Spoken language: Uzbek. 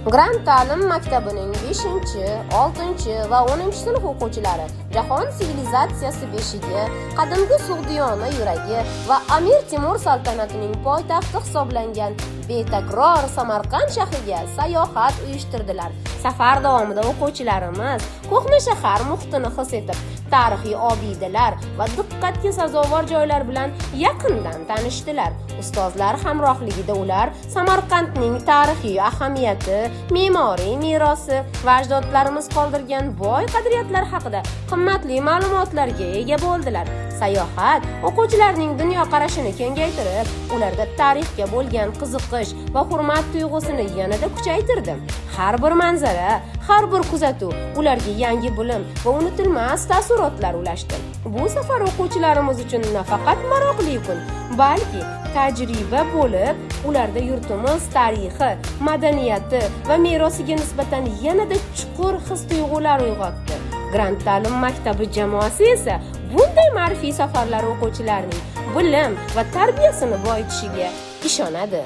Grant ta'lim maktabining 5, 6 va 10 sinf o'quvchilari jahon sivilizatsiyasi beshigi, qadimgi Sug'diyona yuragi va Amir Temur saltanatining poytaxti hisoblangan betakror Samarqand shahriga sayohat uyushtirdilar. Safar davomida o'quvchilarimiz ko'hna shahar muhitini his etib, tarixiy obidalar va diqqatga sazovor joylar bilan yaqindan tanishdilar. Ustozlar hamrohligida ular Samarqandning tarixiy ahamiyati, me'moriy merosi va ajdodlarimiz qoldirgan boy qadriyatlar haqida qimmatli ma'lumotlarga ega bo'ldilar. Sayohat o'quvchilarning dunyoqarashini kengaytirib, ularda tarixga bo'lgan qiziqish va hurmat tuyg'usini yanada kuchaytirdi. Har bir manzara, har bir kuzatuv ularga yangi bilim va unutilmas taassurotlar ulashdi. Bu safar o'quvchilarimiz uchun nafaqat maroqli kun, balki tajriba bo'lib, ularda yurtimiz tarixi, madaniyati va merosiga nisbatan yanada chuqur his-tuyg'ular uyg'otdi. Grant ta'lim maktabi jamoasi esa bunday ma'rifiy safarlar o'quvchilarning bilim va tarbiyasini boyitishiga ishonadi.